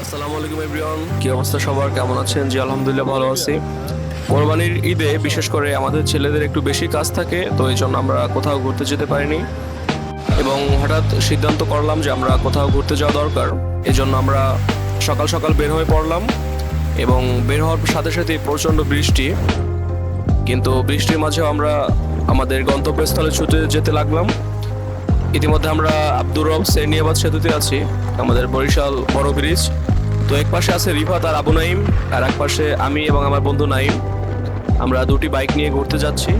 আসসালামু আলাইকুম এভরিওয়ান, কি অবস্থা সবার, কেমন আছেন? জি আলহামদুলিল্লাহ ভালো আছি। কোরবানির ঈদে বিশেষ করে আমাদের ছেলেদের একটু বেশি কাজ থাকে, তো এই জন্য আমরা কোথাও ঘুরতে যেতে পারিনি এবং হঠাৎ সিদ্ধান্ত করলাম যে আমরা কোথাও ঘুরতে যাওয়া দরকার। এই জন্য আমরা সকাল সকাল বের হয়ে পড়লাম এবং বের হওয়ার সাথে সাথে প্রচণ্ড বৃষ্টি, কিন্তু বৃষ্টির মাঝেও আমরা আমাদের গন্তব্যস্থলে ছুটে যেতে লাগলাম। ইতিমধ্যে আমরা আব্দুর রব সেরনিয়াবাদ সেতুতে আছি, আমাদের বরিশাল বড় ব্রিজ। তো এক পাশে আছে রিফাত আর আবু নাইম, আর এক পাশে আমি এবং আমার বন্ধু নাইম। আমরা দুটি বাইক নিয়ে ঘুরতে যাচ্ছি।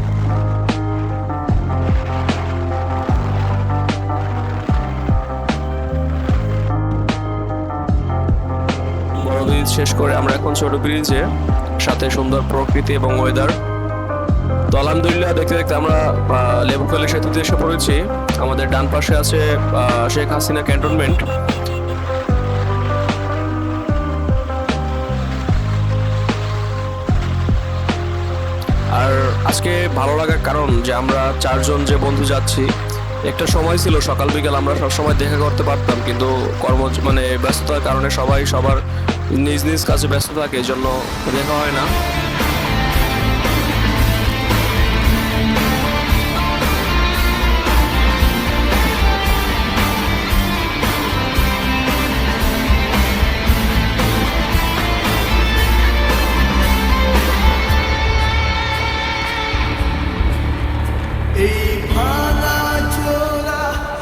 বড় ব্রিজ শেষ করে আমরা এখন ছোট ব্রিজে, সাথে সুন্দর প্রকৃতি এবং ওয়েদার। তো আলহামদুলিল্লাহ দেখতে দেখতে আমরা লেবুখালী সেতুতে এসে পড়েছি। আমাদের ডান পাশে আছে শেখ হাসিনা ক্যান্টনমেন্ট। আর আজকে ভালো লাগার কারণ যে আমরা চারজন যে বন্ধু যাচ্ছি, একটা সময় ছিল সকাল বিকাল আমরা সবসময় দেখা করতে পারতাম, কিন্তু ব্যস্ততার কারণে সবাই সবার নিজ নিজ কাজে ব্যস্ত থাকে, এই জন্য দেখা হয় না।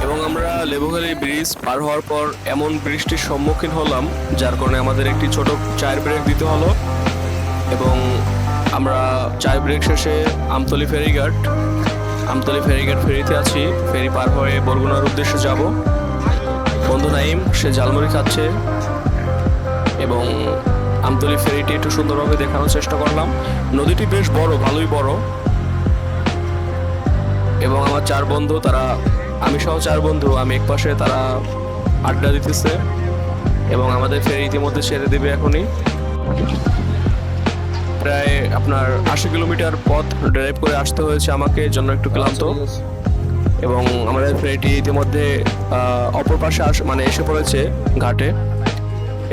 এবং আমরা লেবুখালী ব্রিজ পার হওয়ার পর এমন বৃষ্টির সম্মুখীন হলাম, যার কারণে আমাদের একটি ছোট চায়ের ব্রেক দিতে হলো। এবং আমরা চায়ের ব্রেক শেষে আমতলী ফেরিঘাট ফেরিতে আছি। ফেরি পার হয়ে বরগুনার উদ্দেশ্যে যাব। বন্ধু নাইম সে ঝালমুড়ি খাচ্ছে এবং আমতলী ফেরিটি একটু সুন্দরভাবে দেখানোর চেষ্টা করলাম। নদীটি বেশ বড়, ভালোই বড়। এবং আমার চার বন্ধু, আমি সহ চার বন্ধু, আমি এক পাশে, তারা আড্ডা দিতেছে এবং আমাদের ফেরি ইতিমধ্যে ছেড়ে দেবে এখনই। প্রায় আপনার 80 কিলোমিটার পথ ড্রাইভ করে আসতে হয়েছে আমাকে, জন্য একটু ক্লান্ত। এবং আমাদের ফেরিটি ইতিমধ্যে অপর পাশে এসে পড়েছে ঘাটে।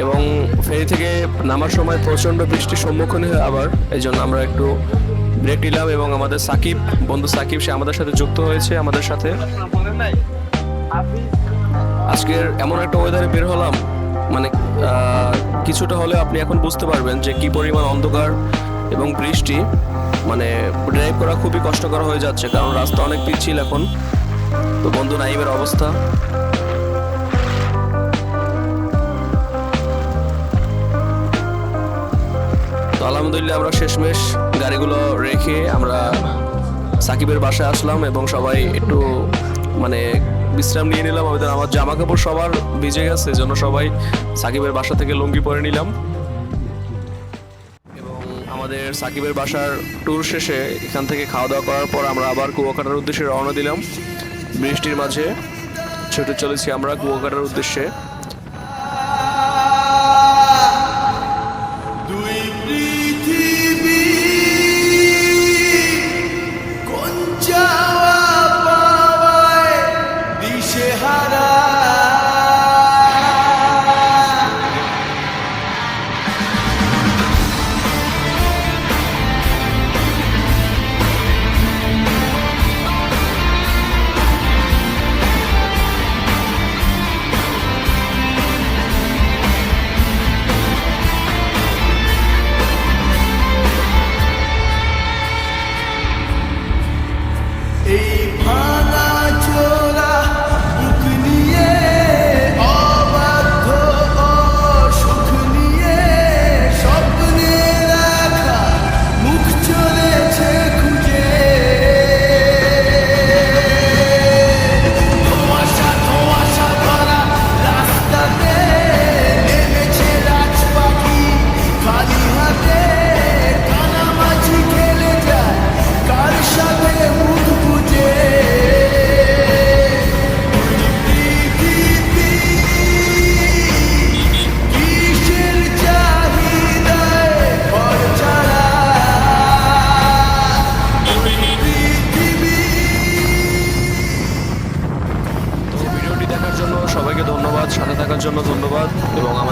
এবং ফেরি থেকে নামার সময় প্রচণ্ড বৃষ্টির সম্মুখীন হয়ে আবার, এই জন্য আমরা একটু ব্রেক নিলাম এবং আমাদের বন্ধু সাকিব সে আমাদের সাথে যুক্ত হয়েছে আমাদের সাথে। আজকের এমন একটা ওয়েদারে বের হলাম, কিছুটা হলে আপনি এখন বুঝতে পারবেন যে কি পরিমাণ অন্ধকার এবং বৃষ্টি। ড্রাইভ করা খুবই কষ্টকর হয়ে যাচ্ছে, কারণ রাস্তা অনেক পিচ্ছিল এখন। তো বন্ধু নাইমের অবস্থা। তো আলহামদুলিল্লাহ আমরা শেষমেশ গাড়িগুলো রেখে আমরা সাকিবের বাসায় আসলাম এবং সবাই একটু বিশ্রাম নিয়ে নিলাম। আমার জামা কাপড় সবার ভিজে গেছে, জন্য সবাই সাকিবের বাসা থেকে লুঙ্গি পরে নিলাম। এবং আমাদের সাকিবের বাসার ট্যুর শেষে এখান থেকে খাওয়া দাওয়া করার পর আমরা আবার কুয়াকাটার উদ্দেশ্যে রওনা দিলাম। বৃষ্টির মাঝে ছুটে চলেছি আমরা কুয়াকাটার উদ্দেশ্যে।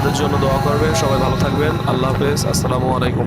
আমাদের জন্য দোয়া করবেন। সবাই ভালো থাকবেন। আল্লাহ হাফেজ। আসসালামু আলাইকুম।